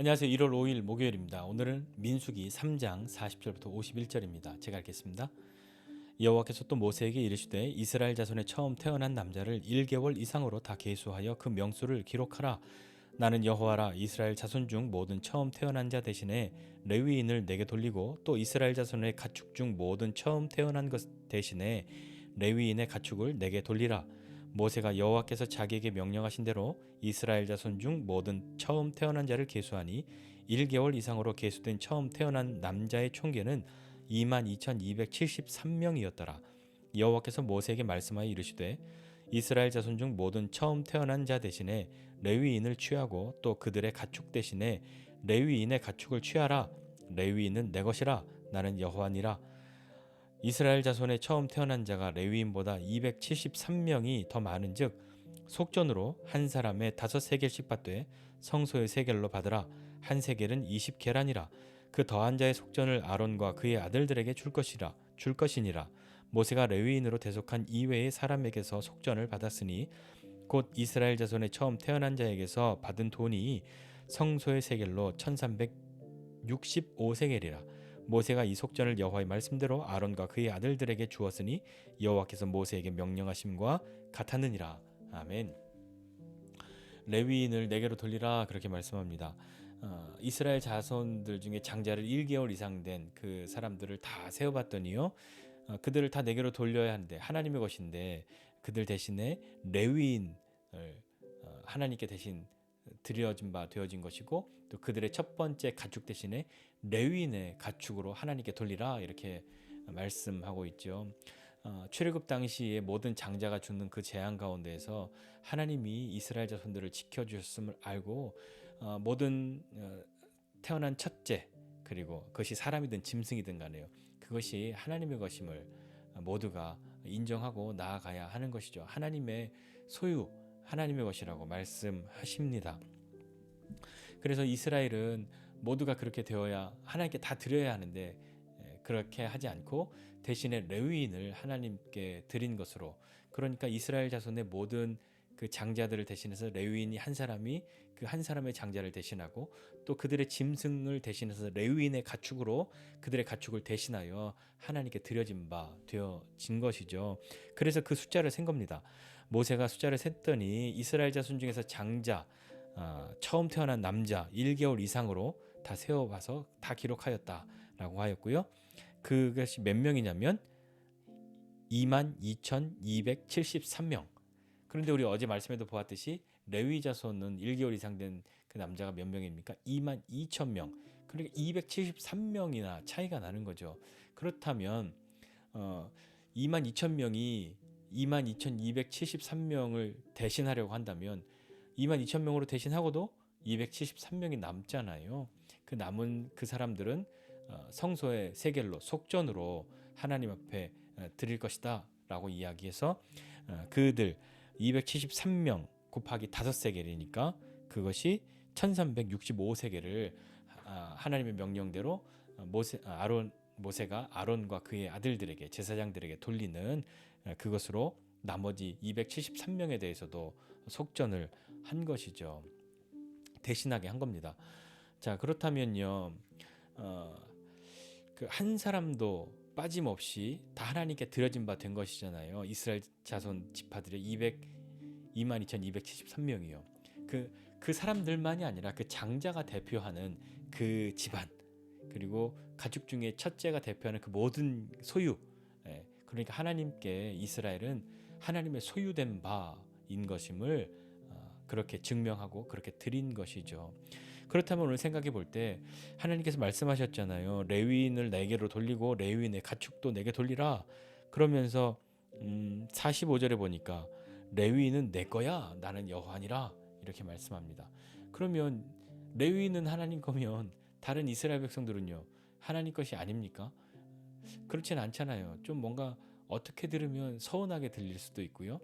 안녕하세요. 1월 5일 목요일입니다. 오늘은 민수기 3장 40절부터 51절입니다. 제가 읽겠습니다. 여호와께서 또 모세에게 이르시되 이스라엘 자손의 처음 태어난 남자를 1개월 이상으로 다 계수하여 그 명수를 기록하라. 나는 여호와라. 이스라엘 자손 중 모든 처음 태어난 자 대신에 레위인을 내게 돌리고 또 이스라엘 자손의 가축 중 모든 처음 태어난 것 대신에 레위인의 가축을 내게 돌리라. 모세가 여호와께서 자기에게 명령하신 대로 이스라엘 자손 중 모든 처음 태어난 자를 계수하니 1개월 이상으로 계수된 처음 태어난 남자의 총계는 22,273명이었더라. 여호와께서 모세에게 말씀하여 이르시되 이스라엘 자손 중 모든 처음 태어난 자 대신에 레위인을 취하고 또 그들의 가축 대신에 레위인의 가축을 취하라. 레위인은 내 것이라. 나는 여호와니라. 이스라엘 자손의 처음 태어난 자가 레위인보다 273명이 더 많은즉 속전으로 한 사람의 5세겔씩 받되 성소의 세겔로 받으라. 한 세겔은 20계란이라. 그 더한 자의 속전을 아론과 그의 아들들에게 줄 것이니라. 모세가 레위인으로 대속한 이외의 사람에게서 속전을 받았으니 곧 이스라엘 자손의 처음 태어난 자에게서 받은 돈이 성소의 세겔로 1365세겔이라. 모세가 이 속전을 여호와의 말씀대로 아론과 그의 아들들에게 주었으니 여호와께서 모세에게 명령하심과 같았느니라. 아멘. 레위인을 내게로 돌리라 그렇게 말씀합니다. 이스라엘 자손들 중에 장자를 1개월 이상 된 그 사람들을 다 세어봤더니요. 그들을 다 내게로 돌려야 하는데 하나님의 것인데 그들 대신에 레위인을 하나님께 대신 드려진 바 되어진 것이고 또 그들의 첫 번째 가축 대신에 레위인의 가축으로 하나님께 돌리라 이렇게 말씀하고 있죠. 출애굽 당시에 모든 장자가 죽는 그 재앙 가운데에서 하나님이 이스라엘 자손들을 지켜주셨음을 알고 모든 태어난 첫째 그리고 그것이 사람이든 짐승이든 간에요. 그것이 하나님의 것임을 모두가 인정하고 나아가야 하는 것이죠. 하나님의 소유 하나님의 것이라고 말씀하십니다. 그래서 이스라엘은 모두가 그렇게 되어야 하나님께 다 드려야 하는데 그렇게 하지 않고 대신에 레위인을 하나님께 드린 것으로 그러니까 이스라엘 자손의 모든 그 장자들을 대신해서 레위인이 한 사람이 그 한 사람의 장자를 대신하고 또 그들의 짐승을 대신해서 레위인의 가축으로 그들의 가축을 대신하여 하나님께 드려진 바 되어진 것이죠. 그래서 그 숫자를 센 겁니다. 모세가 숫자를 셌더니 이스라엘 자손 중에서 장자 처음 태어난 남자 1개월 이상으로 다 세어봐서 다 기록하였다라고 하였고요. 그것이 몇 명이냐면 22,273명. 그런데 우리 어제 말씀에도 보았듯이 레위 자손은 1개월 이상 된 그 남자가 몇 명입니까? 22,000명. 그러니까 273명이나 차이가 나는 거죠. 그렇다면 22,000명이 22,273명을 대신하려고 한다면 22,000명으로 대신하고도 273명이 남잖아요. 그 남은 그 사람들은 성소의 세겔로 속전으로 하나님 앞에 드릴 것이다 라고 이야기해서 그들 273명 곱하기 5세겔이니까 그것이 1365세겔을 하나님의 명령대로 모세가 아론과 그의 아들들에게 제사장들에게 돌리는 그것으로 나머지 273명에 대해서도 속전을 한 것이죠. 대신하게 한 겁니다. 자, 그렇다면요. 그 한 사람도 빠짐없이 다 하나님께 드려진 바 된 것이잖아요. 이스라엘 자손 지파들의 22,273명이요. 그 사람들만이 아니라 그 장자가 대표하는 그 집안 그리고 가축 중에 첫째가 대표하는 그 모든 소유 그러니까 하나님께 이스라엘은 하나님의 소유된 바인 것임을 그렇게 증명하고 그렇게 드린 것이죠. 그렇다면 오늘 생각해 볼 때 하나님께서 말씀하셨잖아요. 레위인을 내게로 돌리고 레위인의 가축도 내게 돌리라. 그러면서 45절에 보니까 레위인은 내 거야. 나는 여호와니라. 이렇게 말씀합니다. 그러면 레위인은 하나님 거면 다른 이스라엘 백성들은요. 하나님 것이 아닙니까? 그렇진 않잖아요. 좀 뭔가 어떻게 들으면 서운하게 들릴 수도 있고요.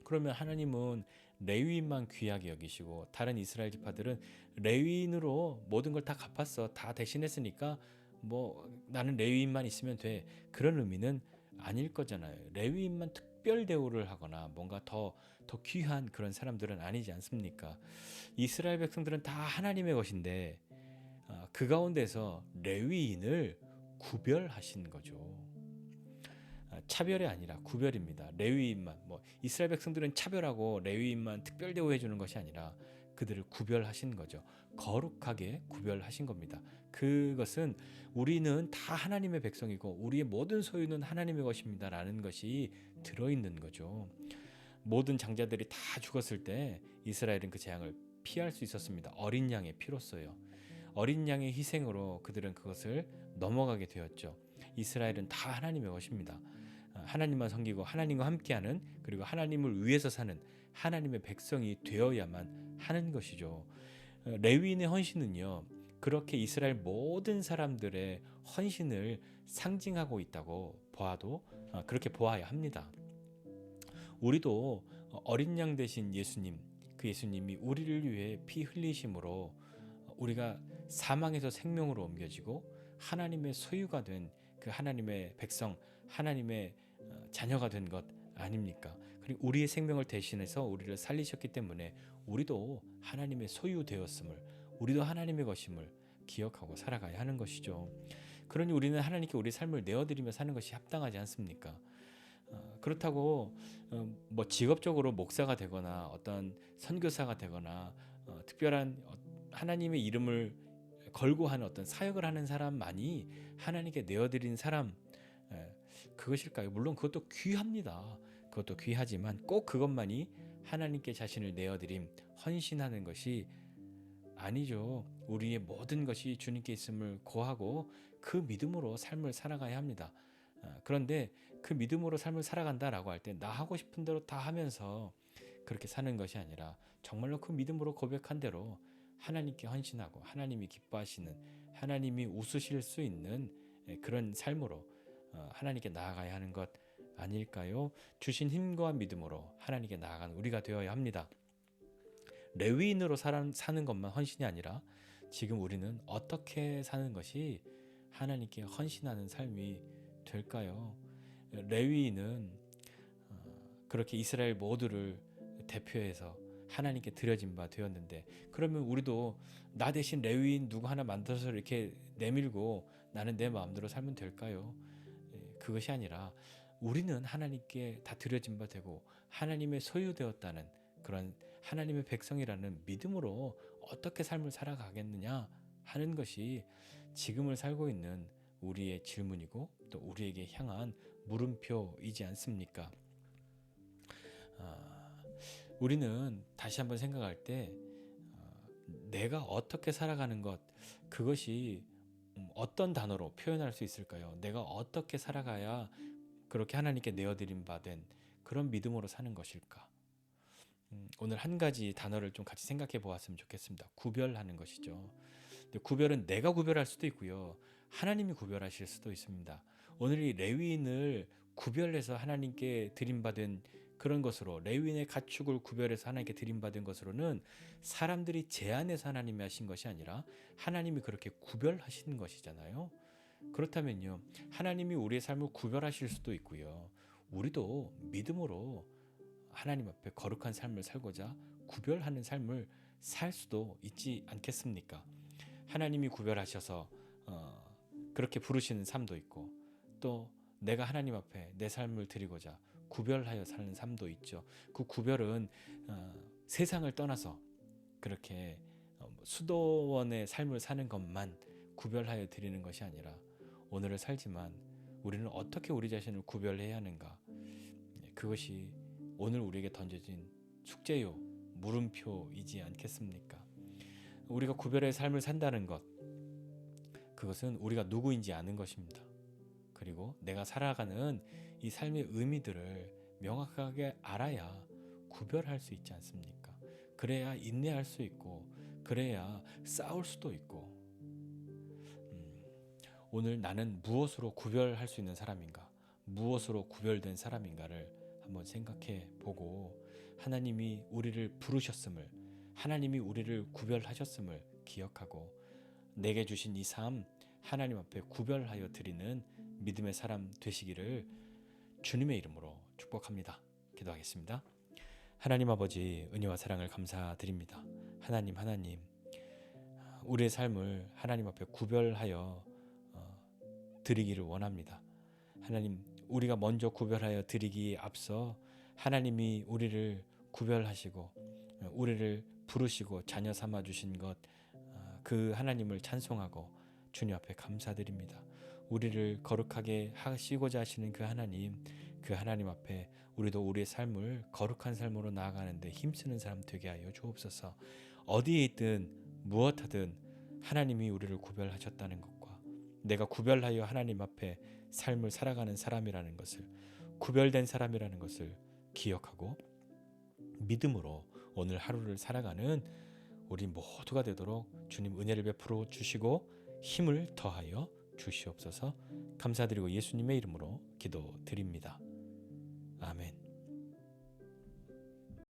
그러면 하나님은 레위인만 귀하게 여기시고 다른 이스라엘 지파들은 레위인으로 모든 걸 다 갚았어. 다 대신했으니까 뭐 나는 레위인만 있으면 돼. 그런 의미는 아닐 거잖아요. 레위인만 특별 대우를 하거나 뭔가 더 귀한 그런 사람들은 아니지 않습니까? 이스라엘 백성들은 다 하나님의 것인데 그 가운데서 레위인을 구별하신 거죠. 차별이 아니라 구별입니다. 레위인만, 이스라엘 백성들은 차별하고 레위인만 특별 대우해 주는 것이 아니라 그들을 구별하신 거죠. 거룩하게 구별하신 겁니다. 그것은 우리는 다 하나님의 백성이고 우리의 모든 소유는 하나님의 것입니다라는 것이 들어있는 거죠. 모든 장자들이 다 죽었을 때 이스라엘은 그 재앙을 피할 수 있었습니다. 어린 양의 피로써요. 어린 양의 희생으로 그들은 그것을 넘어가게 되었죠. 이스라엘은 다 하나님의 것입니다. 하나님만 섬기고 하나님과 함께하는, 그리고 하나님을 위해서 사는 하나님의 백성이 되어야만 하는 것이죠. 레위인의 헌신은요, 그렇게 이스라엘 모든 사람들의 헌신을 상징하고 있다고 보아도 그렇게 보아야 합니다. 우리도 어린 양 되신 예수님, 그 예수님이 우리를 위해 피 흘리심으로 우리가 사망에서 생명으로 옮겨지고 하나님의 소유가 된 그 하나님의 백성, 하나님의 자녀가 된 것 아닙니까? 그리고 우리의 생명을 대신해서 우리를 살리셨기 때문에 우리도 하나님의 소유되었음을, 우리도 하나님의 것임을 기억하고 살아가야 하는 것이죠. 그러니 우리는 하나님께 우리 삶을 내어드리며 사는 것이 합당하지 않습니까? 그렇다고 직업적으로 목사가 되거나 어떤 선교사가 되거나 특별한 하나님의 이름을 걸고 하는 어떤 사역을 하는 사람만이 하나님께 내어드린 사람, 그것일까요? 물론 그것도 귀합니다. 그것도 귀하지만 꼭 그것만이 하나님께 자신을 내어드림, 헌신하는 것이 아니죠. 우리의 모든 것이 주님께 있음을 고하고 그 믿음으로 삶을 살아가야 합니다. 그런데 그 믿음으로 삶을 살아간다라고 할 때 나 하고 싶은 대로 다 하면서 그렇게 사는 것이 아니라 정말로 그 믿음으로 고백한 대로 하나님께 헌신하고 하나님이 기뻐하시는, 하나님이 웃으실 수 있는 그런 삶으로 하나님께 나아가야 하는 것 아닐까요? 주신 힘과 믿음으로 하나님께 나아가는 우리가 되어야 합니다. 레위인으로 사는 것만 헌신이 아니라 지금 우리는 어떻게 사는 것이 하나님께 헌신하는 삶이 될까요? 레위인은 그렇게 이스라엘 모두를 대표해서 하나님께 드려진 바 되었는데, 그러면 우리도 나 대신 레위인 누구 하나 만들어서 이렇게 내밀고 나는 내 마음대로 살면 될까요? 그것이 아니라 우리는 하나님께 다 드려진 바 되고 하나님의 소유되었다는 그런 하나님의 백성이라는 믿음으로 어떻게 삶을 살아가겠느냐 하는 것이 지금을 살고 있는 우리의 질문이고 또 우리에게 향한 물음표이지 않습니까? 우리는 다시 한번 생각할 때 내가 어떻게 살아가는 것, 그것이 어떤 단어로 표현할 수 있을까요? 내가 어떻게 살아가야 그렇게 하나님께 내어드린 바 된 그런 믿음으로 사는 것일까? 오늘 한 가지 단어를 좀 같이 생각해 보았으면 좋겠습니다. 구별하는 것이죠. 근데 구별은 내가 구별할 수도 있고요, 하나님이 구별하실 수도 있습니다. 오늘 이 레위인을 구별해서 하나님께 드림받은 그런 것으로, 레위인의 가축을 구별해서 하나님께 드림받은 것으로는 사람들이 제안해서 하나님이 하신 것이 아니라 하나님이 그렇게 구별하신 것이잖아요. 그렇다면요, 하나님이 우리의 삶을 구별하실 수도 있고요, 우리도 믿음으로 하나님 앞에 거룩한 삶을 살고자 구별하는 삶을 살 수도 있지 않겠습니까? 하나님이 구별하셔서 그렇게 부르시는 삶도 있고, 또 내가 하나님 앞에 내 삶을 드리고자 구별하여 사는 삶도 있죠. 그 구별은 세상을 떠나서 그렇게 수도원의 삶을 사는 것만 구별하여 드리는 것이 아니라 오늘을 살지만 우리는 어떻게 우리 자신을 구별해야 하는가, 그것이 오늘 우리에게 던져진 숙제요, 물음표이지 않겠습니까? 우리가 구별의 삶을 산다는 것, 그것은 우리가 누구인지 아는 것입니다. 그리고 내가 살아가는 이 삶의 의미들을 명확하게 알아야 구별할 수 있지 않습니까? 그래야 인내할 수 있고, 그래야 싸울 수도 있고, 오늘 나는 무엇으로 구별할 수 있는 사람인가, 무엇으로 구별된 사람인가를 한번 생각해 보고, 하나님이 우리를 부르셨음을, 하나님이 우리를 구별하셨음을 기억하고 내게 주신 이 삶 하나님 앞에 구별하여 드리는 믿음의 사람 되시기를 주님의 이름으로 축복합니다. 기도하겠습니다. 하나님 아버지, 은혜와 사랑을 감사드립니다. 하나님 우리의 삶을 하나님 앞에 구별하여 드리기를 원합니다. 하나님, 우리가 먼저 구별하여 드리기에 앞서 하나님이 우리를 구별하시고 우리를 부르시고 자녀 삼아 주신 것, 그 하나님을 찬송하고 주님 앞에 감사드립니다. 우리를 거룩하게 하시고자 하시는 그 하나님 앞에 우리도 우리의 삶을 거룩한 삶으로 나아가는데 힘쓰는 사람 되게 하여 주옵소서. 어디에 있든 무엇하든 하나님이 우리를 구별하셨다는 것과 내가 구별하여 하나님 앞에 삶을 살아가는 사람이라는 것을, 구별된 사람이라는 것을 기억하고 믿음으로 오늘 하루를 살아가는 우리 모두가 되도록 주님 은혜를 베풀어 주시고 힘을 더하여 주시옵소서. 감사드리고 예수님의 이름으로 기도드립니다. 아멘.